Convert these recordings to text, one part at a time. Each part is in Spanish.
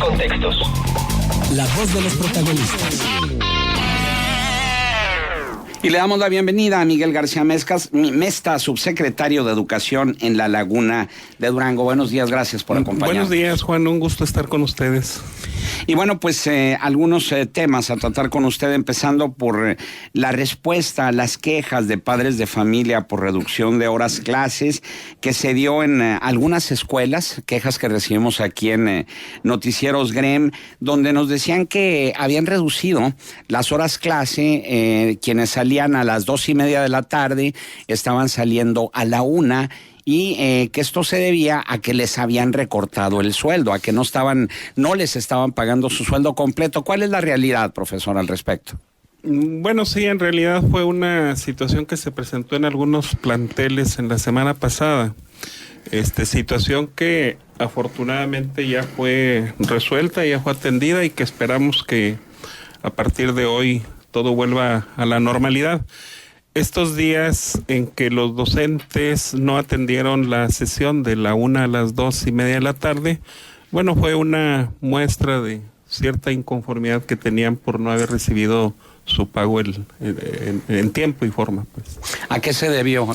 contextos. La voz de los protagonistas. Y le damos la bienvenida a Miguel García Mesta, subsecretario de Educación en La Laguna de Durango. Buenos días, gracias por acompañarnos. Buenos días, Juan, un gusto estar con ustedes. Y bueno, pues algunos temas a tratar con usted, empezando por la respuesta a las quejas de padres de familia por reducción de horas clases que se dio en algunas escuelas, quejas que recibimos aquí en Noticieros GREM, donde nos decían que habían reducido las horas clase, quienes salían a las 2:30 de la tarde, estaban saliendo a la 1:00, y que esto se debía a que les habían recortado el sueldo, a que no les estaban pagando su sueldo completo. ¿Cuál es la realidad, profesor, al respecto? Bueno, sí, en realidad fue una situación que se presentó en algunos planteles en la semana pasada. Situación que afortunadamente ya fue resuelta, ya fue atendida y que esperamos que a partir de hoy todo vuelva a la normalidad. Estos días en que los docentes no atendieron la sesión de la 1:00 a las 2:30 de la tarde, bueno, fue una muestra de cierta inconformidad que tenían por no haber recibido su pago en tiempo y forma, pues. ¿A qué se debió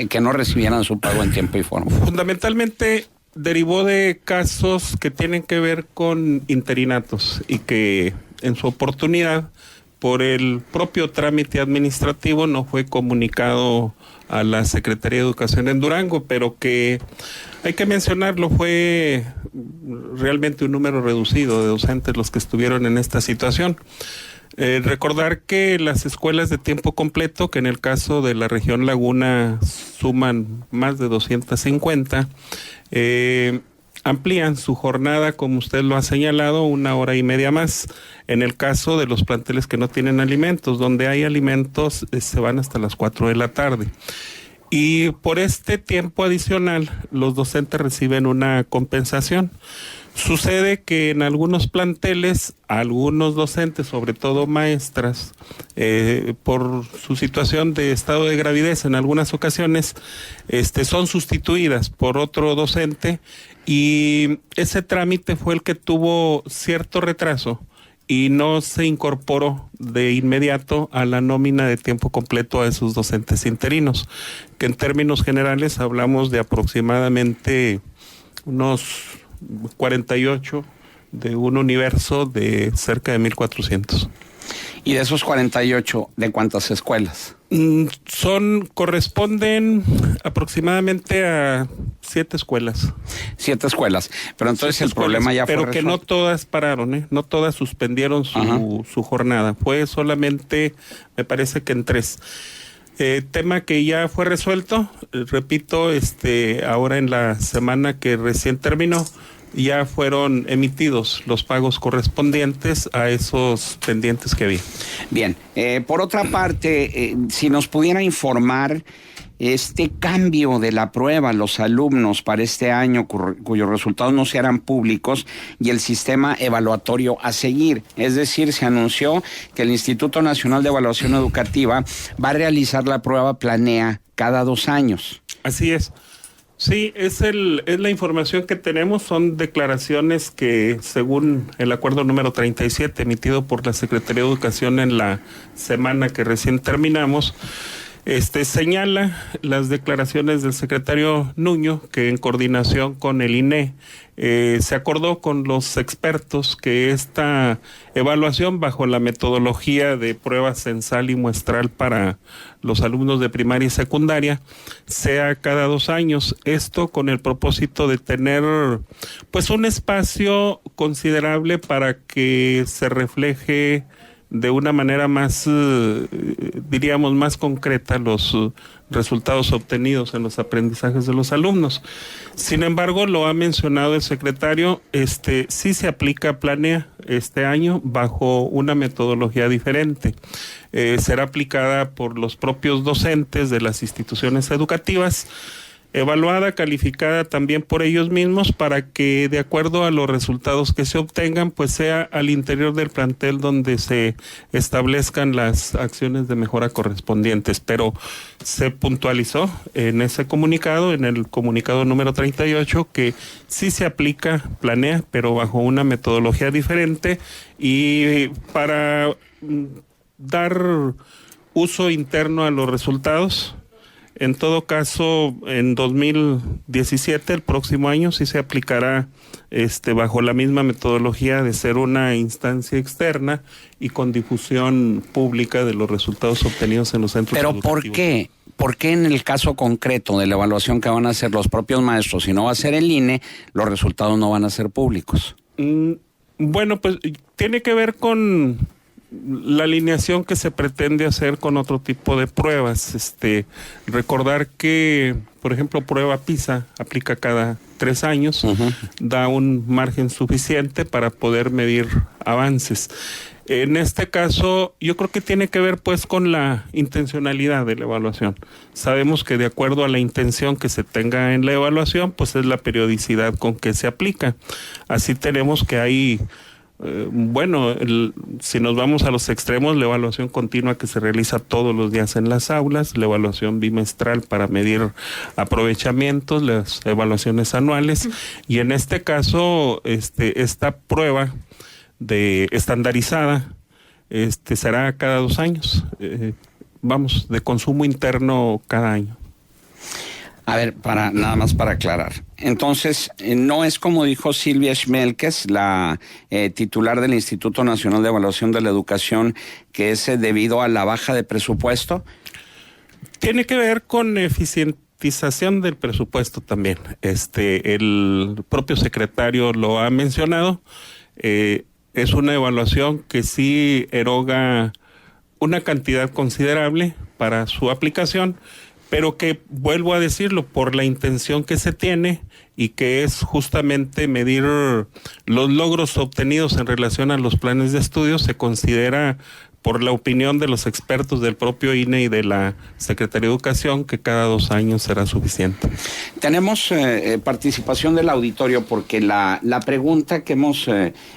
que no recibieran su pago en tiempo y forma? Fundamentalmente derivó de casos que tienen que ver con interinatos y que en su oportunidad, por el propio trámite administrativo, no fue comunicado a la Secretaría de Educación en Durango, pero que, hay que mencionarlo, fue realmente un número reducido de docentes los que estuvieron en esta situación. Recordar que las escuelas de tiempo completo, que en el caso de la región Laguna suman más de 250, amplían su jornada, como usted lo ha señalado, 1:30 más. En el caso de los planteles que no tienen alimentos, donde hay alimentos, se van hasta las 4 de la tarde. Y por este tiempo adicional, los docentes reciben una compensación. Sucede que en algunos planteles, algunos docentes, sobre todo maestras, por su situación de estado de gravidez en algunas ocasiones, son sustituidas por otro docente, y ese trámite fue el que tuvo cierto retraso y no se incorporó de inmediato a la nómina de tiempo completo a esos docentes interinos, que en términos generales hablamos de aproximadamente unos 48 de un universo de cerca de 1,400. ¿Y de esos 48, de cuántas escuelas? Corresponden aproximadamente a 7 escuelas. 7 escuelas. Pero entonces el problema ya fue resuelto. Pero que no todas pararon, no todas suspendieron su jornada. Fue solamente, me parece que en 3. Tema que ya fue resuelto, repito, ahora en la semana que recién terminó, ya fueron emitidos los pagos correspondientes a esos pendientes que había. Bien, por otra parte, si nos pudiera informar este cambio de la prueba a los alumnos para este año, cuyos resultados no se harán públicos, y el sistema evaluatorio a seguir. Es decir, se anunció que el Instituto Nacional de Evaluación Educativa va a realizar la prueba Planea cada 2 años. Así es. Sí, es la información que tenemos, son declaraciones que, según el acuerdo número 37 emitido por la Secretaría de Educación en la semana que recién terminamos, señala las declaraciones del secretario Nuño, que en coordinación con el INE se acordó con los expertos que esta evaluación, bajo la metodología de prueba censal y muestral para los alumnos de primaria y secundaria, sea cada 2 años. Esto con el propósito de tener pues un espacio considerable para que se refleje de una manera más, diríamos, más concreta los resultados obtenidos en los aprendizajes de los alumnos. Sin embargo, lo ha mencionado el secretario, sí se aplica Planea este año bajo una metodología diferente. Será aplicada por los propios docentes de las instituciones educativas. evaluada, calificada también por ellos mismos para que de acuerdo a los resultados que se obtengan, pues sea al interior del plantel donde se establezcan las acciones de mejora correspondientes. Pero se puntualizó en ese comunicado, en el comunicado número 38, que sí se aplica, planea, pero bajo una metodología diferente y para dar uso interno a los resultados. En todo caso, en 2017, el próximo año, sí se aplicará bajo la misma metodología de ser una instancia externa y con difusión pública de los resultados obtenidos en los centros educativos. ¿Pero por qué? ¿Por qué en el caso concreto de la evaluación que van a hacer los propios maestros y no va a ser el INE, los resultados no van a ser públicos? Bueno, pues tiene que ver con la alineación que se pretende hacer con otro tipo de pruebas. Recordar que, por ejemplo, prueba PISA aplica cada 3 años, da un margen suficiente para poder medir avances. En este caso, yo creo que tiene que ver pues con la intencionalidad de la evaluación. Sabemos que de acuerdo a la intención que se tenga en la evaluación, pues es la periodicidad con que se aplica. Así tenemos que hay si nos vamos a los extremos, la evaluación continua que se realiza todos los días en las aulas, la evaluación bimestral para medir aprovechamientos, las evaluaciones anuales, y en este caso, esta prueba estandarizada, será cada 2 años, de consumo interno cada año. A ver, nada más para aclarar. Entonces, no es como dijo Silvia Schmelkes, la titular del Instituto Nacional de Evaluación de la Educación, que es debido a la baja de presupuesto. Tiene que ver con eficientización del presupuesto también. El propio secretario lo ha mencionado. Es una evaluación que sí eroga una cantidad considerable para su aplicación, pero que, vuelvo a decirlo, por la intención que se tiene y que es justamente medir los logros obtenidos en relación a los planes de estudio, se considera, por la opinión de los expertos del propio INE y de la Secretaría de Educación, que cada 2 años será suficiente. Tenemos participación del auditorio porque la pregunta que hemos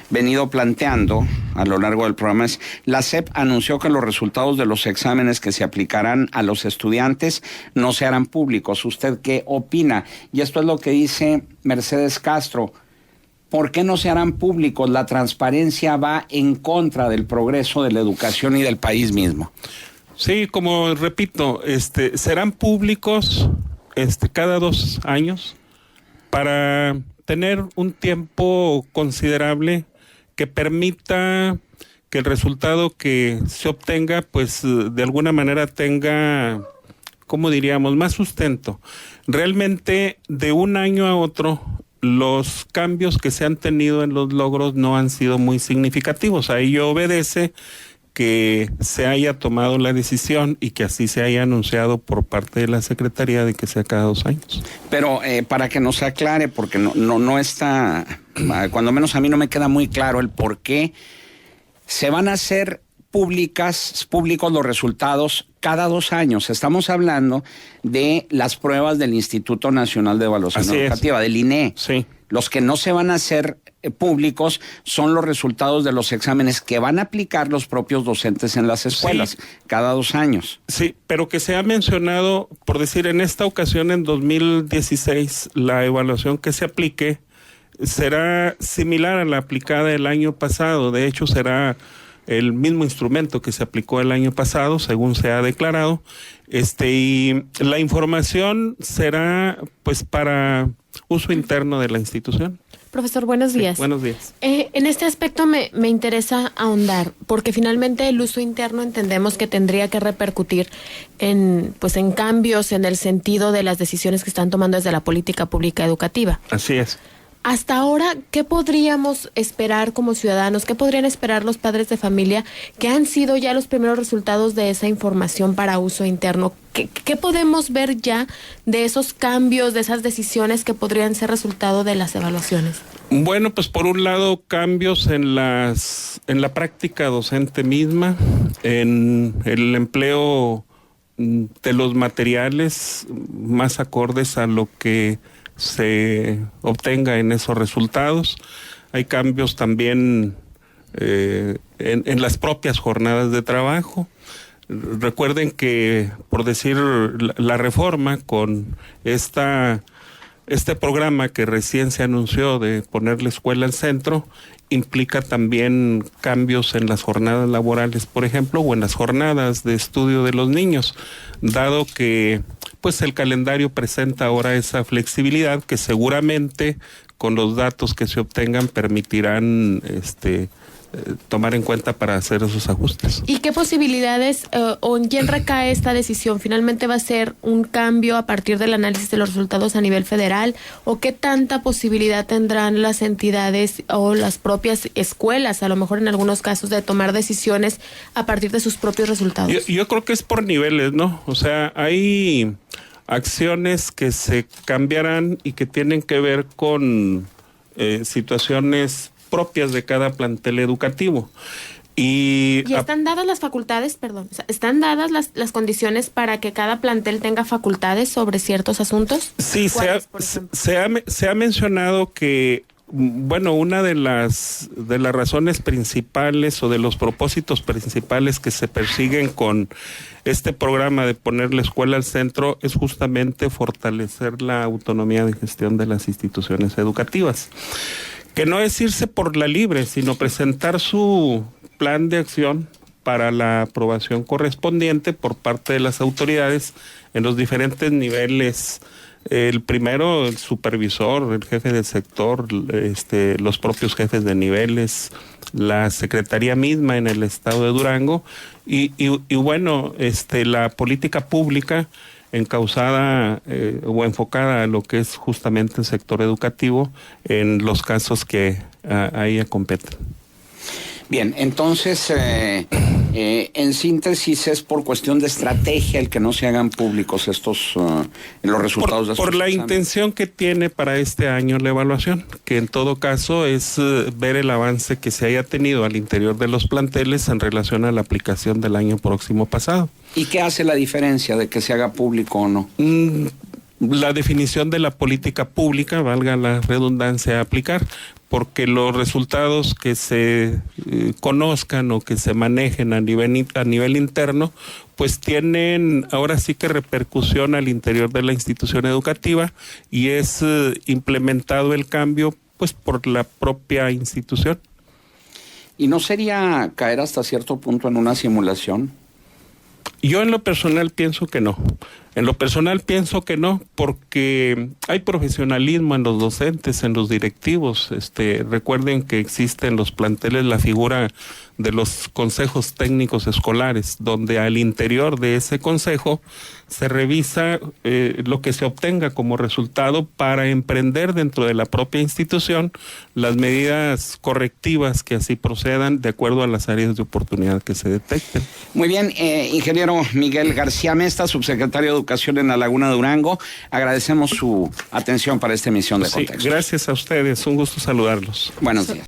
venido planteando a lo largo del programa es: la SEP anunció que los resultados de los exámenes que se aplicarán a los estudiantes no se harán públicos. ¿Usted qué opina? Y esto es lo que dice Mercedes Castro. ¿Por qué no se harán públicos? La transparencia va en contra del progreso de la educación y del país mismo. Sí, como repito, serán públicos cada 2 años para tener un tiempo considerable que permita que el resultado que se obtenga, pues de alguna manera tenga, ¿cómo diríamos?, más sustento. Realmente, de un año a otro, los cambios que se han tenido en los logros no han sido muy significativos. A ello obedece que se haya tomado la decisión y que así se haya anunciado por parte de la Secretaría de que sea cada 2 años. Pero para que nos aclare, porque no está, cuando menos a mí no me queda muy claro el por qué se van a hacer públicos los resultados cada 2 años. Estamos hablando de las pruebas del Instituto Nacional de Evaluación Educativa, del INE. Sí. Los que no se van a hacer públicos son los resultados de los exámenes que van a aplicar los propios docentes en las escuelas, cada 2 años. Sí, pero que se ha mencionado, por decir, en esta ocasión, en 2016, la evaluación que se aplique será similar a la aplicada el año pasado. De hecho, será el mismo instrumento que se aplicó el año pasado, según se ha declarado, y la información será pues para uso interno de la institución. Profesor, buenos días. Sí, buenos días. En este aspecto me interesa ahondar, porque finalmente el uso interno entendemos que tendría que repercutir en cambios en el sentido de las decisiones que están tomando desde la política pública educativa. Así es. Hasta ahora, ¿qué podríamos esperar como ciudadanos? ¿Qué podrían esperar los padres de familia que han sido ya los primeros resultados de esa información para uso interno? ¿Qué podemos ver ya de esos cambios, de esas decisiones que podrían ser resultado de las evaluaciones? Bueno, pues por un lado, cambios en la práctica docente misma, en el empleo de los materiales más acordes a lo que se obtenga en esos resultados. Hay cambios también en las propias jornadas de trabajo. Recuerden que, por decir, la reforma con este programa que recién se anunció de poner la escuela al centro, implica también cambios en las jornadas laborales, por ejemplo, o en las jornadas de estudio de los niños, dado que pues el calendario presenta ahora esa flexibilidad que seguramente con los datos que se obtengan permitirán tomar en cuenta para hacer esos ajustes. ¿Y qué posibilidades o en quién recae esta decisión? ¿Finalmente va a ser un cambio a partir del análisis de los resultados a nivel federal? ¿O qué tanta posibilidad tendrán las entidades o las propias escuelas, a lo mejor en algunos casos, de tomar decisiones a partir de sus propios resultados? Yo creo que es por niveles, ¿no? O sea, hay acciones que se cambiarán y que tienen que ver con situaciones propias de cada plantel educativo. ¿Y están dadas las facultades, perdón, o sea, están dadas las condiciones para que cada plantel tenga facultades sobre ciertos asuntos? Sí, se ha mencionado que, bueno, una de las razones principales o de los propósitos principales que se persiguen con este programa de poner la escuela al centro es justamente fortalecer la autonomía de gestión de las instituciones educativas. Que no es irse por la libre, sino presentar su plan de acción para la aprobación correspondiente por parte de las autoridades en los diferentes niveles. El primero, el supervisor, el jefe del sector, los propios jefes de niveles, la secretaría misma en el estado de Durango y bueno, la política pública encausada o enfocada a lo que es justamente el sector educativo en los casos que a ella competen. Bien, entonces, en síntesis, es por cuestión de estrategia el que no se hagan públicos los resultados de estos por la exámenes. intención que tiene para este año la evaluación, que en todo caso es ver el avance que se haya tenido al interior de los planteles en relación a la aplicación del año próximo pasado. ¿Y qué hace la diferencia de que se haga público o no? La definición de la política pública, valga la redundancia a aplicar, porque los resultados que se conozcan o que se manejen a nivel interno, pues tienen ahora sí que repercusión al interior de la institución educativa y es implementado el cambio pues por la propia institución. ¿Y no sería caer hasta cierto punto en una simulación? Yo en lo personal pienso que no. Porque hay profesionalismo en los docentes, en los directivos. Recuerden que existe en los planteles la figura de los consejos técnicos escolares, donde al interior de ese consejo se revisa lo que se obtenga como resultado para emprender dentro de la propia institución las medidas correctivas que así procedan de acuerdo a las áreas de oportunidad que se detecten. Muy bien, ingeniero Miguel García Mesta, subsecretario de Educación en La Laguna de Durango, agradecemos su atención para esta emisión de Contexto. Sí, gracias a ustedes, un gusto saludarlos. Buenos días.